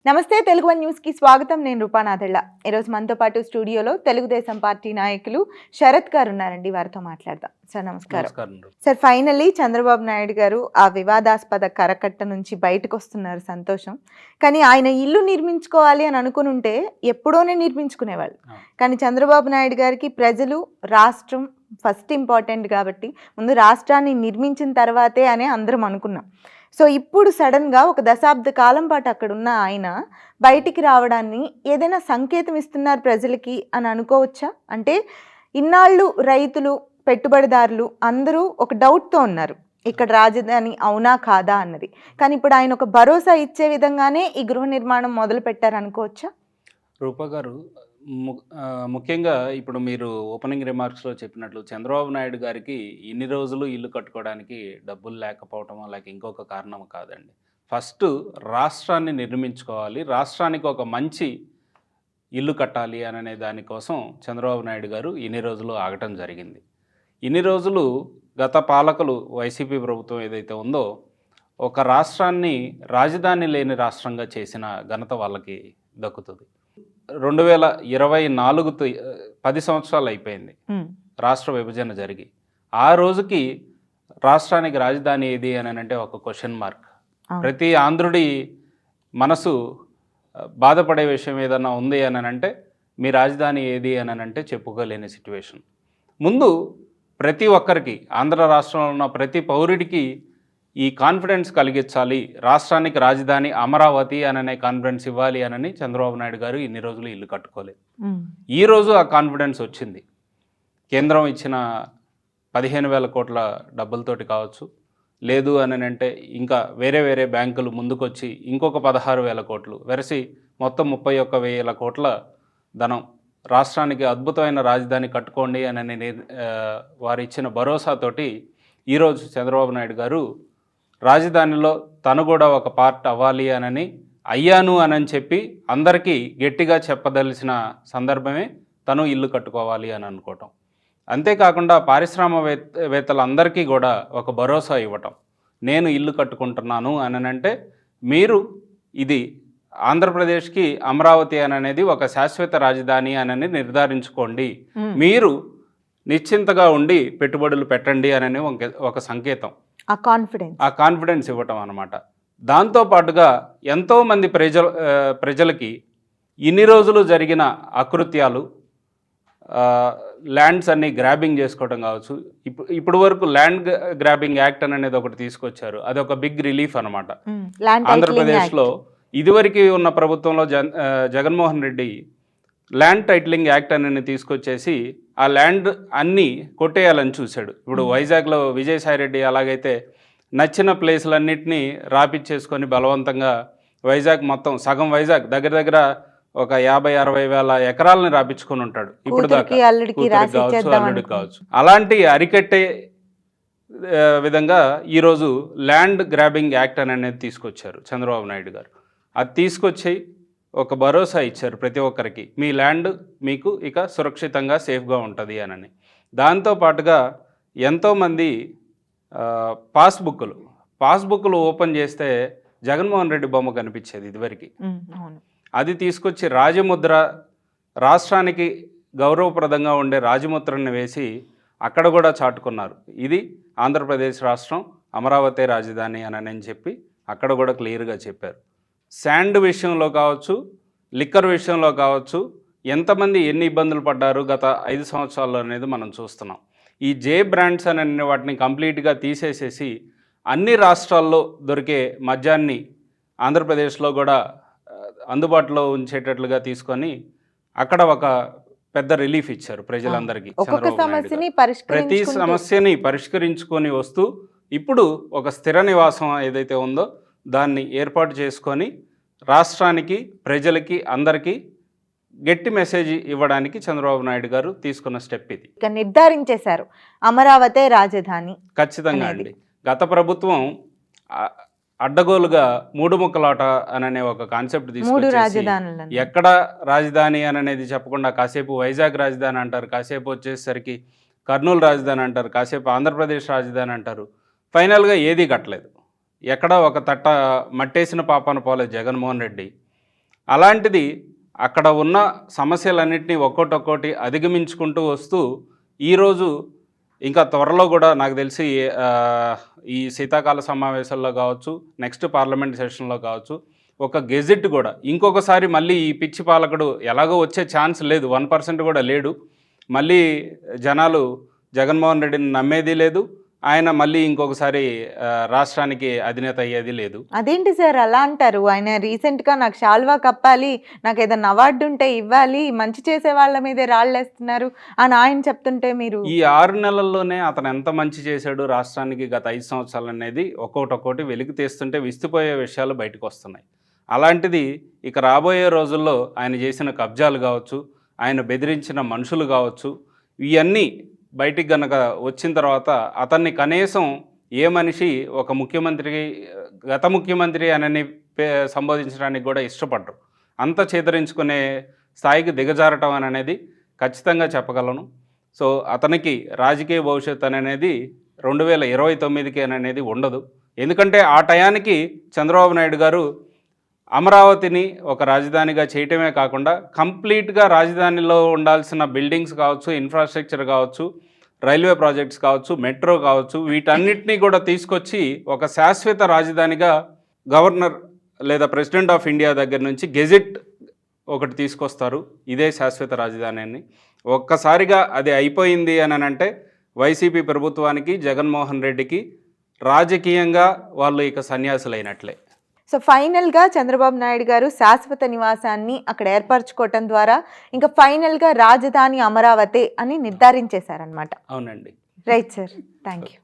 నమస్తే Telugu one news కి స్వాగతం. నేను రూపానాథళ్ళ. ఈరోజు మనతో పాటు స్టూడియోలో తెలుగుదేశం పార్టీ నాయకులు శరత్ గారు ఉన్నారండి. వారితో మాట్లాడదాం. సార్ నమస్కారం. సార్ ఫైనల్లీ చంద్రబాబు నాయుడు గారు ఆ వివాదాస్పద కరకట్ట నుంచి బయటకు వస్తున్నారు, సంతోషం. కానీ ఆయన ఇల్లు నిర్మించుకోవాలి అని అనుకుని ఉంటే ఎప్పుడోనే నిర్మించుకునేవాళ్ళు. కానీ చంద్రబాబు నాయుడు గారికి ప్రజలు, రాష్ట్రం ఫస్ట్ ఇంపార్టెంట్ కాబట్టి ముందు రాష్ట్రాన్ని నిర్మించిన తర్వాతే అని అందరం అనుకున్నాం. సో ఇప్పుడు సడన్గా ఒక దశాబ్ద కాలం పాటు అక్కడ ఉన్న ఆయన బయటికి రావడాన్ని ఏదైనా సంకేతం ఇస్తున్నారు ప్రజలకి అని అనుకోవచ్చా? అంటే ఇన్నాళ్ళు రైతులు, పెట్టుబడిదారులు అందరూ ఒక డౌట్తో ఉన్నారు, ఇక్కడ రాజధాని అవునా కాదా అన్నది. కానీ ఇప్పుడు ఆయన ఒక భరోసా ఇచ్చే విధంగానే ఈ గృహ నిర్మాణం మొదలు పెట్టారు అనుకోవచ్చా? రూపా గారు, ముఖ్యంగా ఇప్పుడు మీరు ఓపెనింగ్ రిమార్క్స్లో చెప్పినట్లు చంద్రబాబు నాయుడు గారికి ఇన్ని రోజులు ఇల్లు కట్టుకోవడానికి డబ్బులు లేకపోవటం లేక ఇంకొక కారణం కాదండి. ఫస్ట్ రాష్ట్రాన్ని నిర్మించుకోవాలి, రాష్ట్రానికి ఒక మంచి ఇల్లు కట్టాలి అనే దానికోసం చంద్రబాబు నాయుడు గారు ఇన్ని రోజులు ఆగటం జరిగింది. ఇన్ని రోజులు గత పాలకులు వైసీపీ ప్రభుత్వం ఏదైతే ఉందో ఒక రాష్ట్రాన్ని రాజధాని లేని రాష్ట్రంగా చేసిన ఘనత వాళ్ళకి దక్కుతుంది. 2024 10 సంవత్సరాలు అయిపోయింది రాష్ట్ర విభజన జరిగి. ఆ రోజుకి రాష్ట్రానికి రాజధాని ఏది అని అంటే ఒక క్వశ్చన్ మార్క్. ప్రతి ఆంధ్రుడి మనసు బాధపడే విషయం ఏదన్నా ఉంది అని అంటే మీ రాజధాని ఏది అని అంటే చెప్పుకోలేని సిచ్యువేషన్. ముందు ప్రతి ఒక్కరికి, ఆంధ్ర రాష్ట్రంలో ఉన్న ప్రతి పౌరుడికి ఈ కాన్ఫిడెన్స్ కలిగించాలి, రాష్ట్రానికి రాజధాని అమరావతి అనే కాన్ఫిడెన్స్ ఇవ్వాలి అని చంద్రబాబు నాయుడు గారు ఇన్ని రోజులు ఇల్లు కట్టుకోలేదు. ఈరోజు ఆ కాన్ఫిడెన్స్ వచ్చింది. కేంద్రం ఇచ్చిన 15,000 కోట్ల డబ్బులతోటి కావచ్చు, లేదు అని అంటే ఇంకా వేరే వేరే బ్యాంకులు ముందుకొచ్చి ఇంకొక 16,000 కోట్లు వెరసి మొత్తం 31,000 కోట్ల ధనం రాష్ట్రానికి అద్భుతమైన రాజధాని కట్టుకోండి అని వారు ఇచ్చిన భరోసాతోటి ఈరోజు చంద్రబాబు నాయుడు గారు రాజధానిలో తను కూడా ఒక పార్ట్ అవ్వాలి అని అయ్యాను అని చెప్పి అందరికీ గట్టిగా చెప్పదలిసిన సందర్భమే తను ఇల్లు కట్టుకోవాలి అని అనుకోవటం. అంతేకాకుండా పారిశ్రామికవేత్తలందరికీ కూడా ఒక భరోసా ఇవ్వటం, నేను ఇల్లు కట్టుకుంటున్నాను అని అంటే మీరు ఇది ఆంధ్రప్రదేశ్కి అమరావతి అనేది ఒక శాశ్వత రాజధాని అని నిర్ధారించుకోండి, మీరు నిశ్చింతగా ఉండి పెట్టుబడులు పెట్టండి అని ఒక సంకేతం, ఆ కాన్ఫిడెన్స్ ఇవ్వటం అన్నమాట. దాంతోపాటుగా ఎంతోమంది ప్రజలకి ఇన్ని రోజులు జరిగిన అకృత్యాలు, ల్యాండ్స్ అన్ని గ్రాబింగ్ చేసుకోవడం కావచ్చు, ఇప్పుడు వరకు ల్యాండ్ గ్రాబింగ్ యాక్ట్ అనేది ఒకటి తీసుకొచ్చారు. అది ఒక బిగ్ రిలీఫ్ అనమాట. ఆంధ్రప్రదేశ్లో ఇదివరకు ఉన్న ప్రభుత్వంలో Jaganmohan Reddy land titling act అనేది తీసుకొచ్చేసి ఆ ల్యాండ్ అన్నీ కొట్టేయాలని చూశాడు. ఇప్పుడు వైజాగ్లో విజయసాయిరెడ్డి అలాగైతే నచ్చిన ప్లేసులన్నింటినీ రాపిచ్చేసుకొని బలవంతంగా వైజాగ్ మొత్తం సగం వైజాగ్ దగ్గర దగ్గర ఒక 50-60 వేల ఎకరాలని రాపించుకొని ఉంటాడు ఇప్పుడు దాకా, అల్లుడికి కావచ్చు. అలాంటి అరికట్టే విధంగా ఈరోజు ల్యాండ్ గ్రాబింగ్ యాక్ట్ అనేది తీసుకొచ్చారు చంద్రబాబు నాయుడు గారు. అది తీసుకొచ్చి ఒక భరోసా ఇచ్చారు ప్రతి ఒక్కరికి, మీ ల్యాండ్ మీకు ఇక సురక్షితంగా సేఫ్గా ఉంటుంది అని. దాంతోపాటుగా ఎంతోమంది పాస్బుక్లు ఓపెన్ చేస్తే జగన్మోహన్ రెడ్డి బొమ్మ కనిపించేది ఇదివరకు. అది తీసుకొచ్చి రాజముద్ర, రాష్ట్రానికి గౌరవప్రదంగా ఉండే రాజముద్రని వేసి అక్కడ కూడా చాటుకున్నారు, ఇది ఆంధ్రప్రదేశ్ రాష్ట్రం, అమరావతి రాజధాని అని చెప్పి అక్కడ కూడా క్లియర్గా చెప్పారు. శాండ్ విషయంలో కావచ్చు, లిక్కర్ విషయంలో కావచ్చు, ఎంతమంది ఎన్ని ఇబ్బందులు పడ్డారు గత 5 సంవత్సరాల్లో అనేది మనం చూస్తున్నాం. ఈ జే బ్రాండ్స్ అనే వాటిని కంప్లీట్గా తీసేసేసి అన్ని రాష్ట్రాల్లో దొరికే మద్యాన్ని ఆంధ్రప్రదేశ్లో కూడా అందుబాటులో ఉంచేటట్లుగా తీసుకొని అక్కడ ఒక పెద్ద రిలీఫ్ ఇచ్చారు ప్రజలందరికీ. ప్రతి సమస్యని పరిష్కరించుకొని వస్తూ ఇప్పుడు ఒక స్థిర నివాసం ఏదైతే ఉందో దాన్ని ఏర్పాటు చేసుకొని రాష్ట్రానికి, ప్రజలకి, అందరికీ గట్టి మెసేజ్ ఇవ్వడానికి చంద్రబాబు నాయుడు గారు తీసుకున్న స్టెప్ ఇది. నిర్ధారించేశారు అమరావతి రాజధాని. ఖచ్చితంగా అండి. గత ప్రభుత్వం అడ్డగోలుగా 3 ముక్కలాట అనే ఒక కాన్సెప్ట్ తీసుకొచ్చేసి ఎక్కడ రాజధాని అనేది చెప్పకుండా కాసేపు వైజాగ్ రాజధాని అంటారు, కాసేపు వచ్చేసరికి కర్నూలు రాజధాని అంటారు, కాసేపు ఆంధ్రప్రదేశ్ రాజధాని అంటారు. ఫైనల్గా ఏదీ కట్టలేదు. ఎక్కడ ఒక తట్ట మట్టేసిన పాపాన పోలేదు జగన్మోహన్ రెడ్డి. అలాంటిది అక్కడ ఉన్న సమస్యలన్నింటినీ ఒక్కొక్కటి అధిగమించుకుంటూ వస్తూ ఈరోజు ఇంకా త్వరలో కూడా నాకు తెలిసి ఈ శీతాకాల సమావేశాల్లో కావచ్చు, నెక్స్ట్ పార్లమెంట్ సెషన్లో కావచ్చు, ఒక గెజెట్ కూడా ఇంకొకసారి మళ్ళీ ఈ పిచ్చి పాలకుడు ఎలాగో వచ్చే ఛాన్స్ లేదు, 1% కూడా లేడు. మళ్ళీ జనాలు జగన్మోహన్ రెడ్డిని నమ్మేది లేదు, ఆయన మళ్ళీ ఇంకొకసారి రాష్ట్రానికి అధినేత అయ్యేది లేదు. అదేంటి సార్ అలా అంటారు? ఆయన రీసెంట్గా నాకు శాల్వా కప్పాలి, నాకు ఏదైనా అవార్డు ఉంటే ఇవ్వాలి, మంచి చేసే వాళ్ళ మీదే రాళ్ళేస్తున్నారు అని ఆయన చెప్తుంటే మీరు ఈ 6 నెలల్లోనే అతను ఎంత మంచి చేశాడు రాష్ట్రానికి గత 5 సంవత్సరాలు అనేది ఒక్కొక్కటి వెలికి తీస్తుంటే విస్తుపోయే విషయాలు బయటకు వస్తున్నాయి. అలాంటిది ఇక రాబోయే రోజుల్లో ఆయన చేసిన కబ్జాలు కావచ్చు, ఆయన బెదిరించిన మనుషులు కావచ్చు, ఇవన్నీ బయటికి గనక వచ్చిన తర్వాత అతన్ని కనీసం ఏ మనిషి ఒక ముఖ్యమంత్రికి గత ముఖ్యమంత్రి అని సంబోధించడానికి కూడా ఇష్టపడరు. అంత చేదరించుకునే స్థాయికి దిగజారటం అనేది ఖచ్చితంగా చెప్పగలను. సో అతనికి రాజకీయ భవిష్యత్తు అనేది 2029కి అనేది ఉండదు. ఎందుకంటే ఆ టయానికి చంద్రబాబు నాయుడు గారు అమరావతిని ఒక రాజధానిగా చేయటమే కాకుండా కంప్లీట్గా రాజధానిలో ఉండాల్సిన బిల్డింగ్స్ కావచ్చు, ఇన్ఫ్రాస్ట్రక్చర్ కావచ్చు, రైల్వే ప్రాజెక్ట్స్ కావచ్చు, మెట్రో కావచ్చు, వీటన్నిటినీ కూడా తీసుకొచ్చి ఒక శాశ్వత రాజధానిగా గవర్నర్ లేదా ప్రెసిడెంట్ ఆఫ్ ఇండియా దగ్గర నుంచి గెజెట్ ఒకటి తీసుకొస్తారు, ఇదే శాశ్వత రాజధాని అని. ఒక్కసారిగా అది అయిపోయింది అని అంటే వైసీపీ ప్రభుత్వానికి, జగన్మోహన్ రెడ్డికి రాజకీయంగా వాళ్ళు ఇక సన్యాసులైనట్లే. సో ఫైనల్గా చంద్రబాబు నాయుడు గారు శాశ్వత నివాసాన్ని అక్కడ ఏర్పరచుకోవటం ద్వారా ఇంకా ఫైనల్గా రాజధాని అమరావతి అని నిర్ధారించేశారనమాట. అవునండి. Right sir, thank you.